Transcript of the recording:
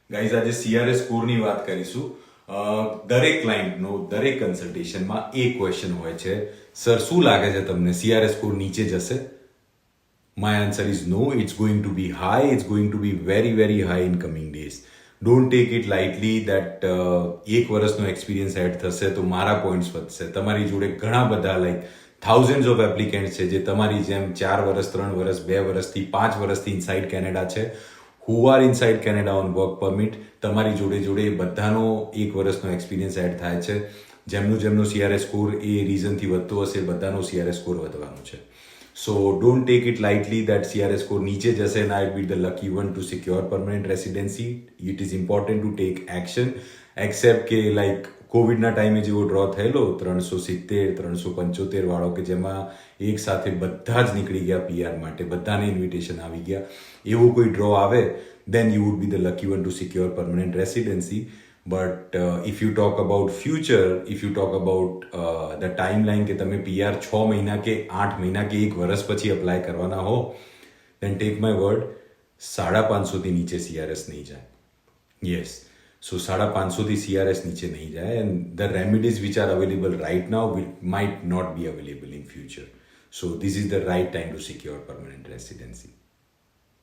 Guys આજે CRS સ્કોરની વાત કરીશું. દરેક ક્લાયન્ટનો દરેક કન્સલ્ટેશનમાં એક ક્વેશ્ચન હોય છે, સર શું લાગે છે તમને સીઆરએસ સ્કોર નીચે જશે? My answer is no, it's going to be high, it's going to be very, very high in coming days. Don't take it lightly that એક વર્ષનો એક્સપિરિયન્સ એડ થશે તો મારા પોઈન્ટ્સ વધશે. તમારી જોડે ઘણા બધા thousands ઓફ એપ્લિકેન્ટ છે જે તમારી જેમ 4 વર્ષ 3 વર્ષ 2 વર્ષથી 5 વર્ષથી ઇનસાઇડ કેનેડા છે, who are inside Canada on work permit. તમારી જોડે જોડે એ બધાનો એક વર્ષનો એક્સપિરિયન્સ એડ થાય છે. જેમનો સીઆરએસ સ્કોર એ રીઝનથી વધતો હશે, બધાનો સીઆરએસ સ્કોર વધવાનો છે. So don't take it lightly that CRS score નીચે જશે and I'll be the lucky one to secure permanent residency. It is important to take action. Except કે કોવિડના ટાઈમે જેવો ડ્રો થયેલો 370 375 વાળો કે જેમાં એક સાથે બધા જ નીકળી ગયા પીઆર માટે, બધાને ઇન્વિટેશન આવી ગયા, એવો કોઈ ડ્રો આવે then you would be the lucky one to secure permanent residency. But if you talk about future, if you talk about the timeline કે તમે પીઆર 6 મહિના કે 8 મહિના કે 1 વર્ષ પછી અપ્લાય કરવાના હો, then take my word, 550 થી નીચે સીઆરએસ નહીં જાય. Yes, so 550 થી સીઆરએસ નીચે નહીં જાય and the remedies which are available right now might not be available in future. So this is the right time to secure permanent residency.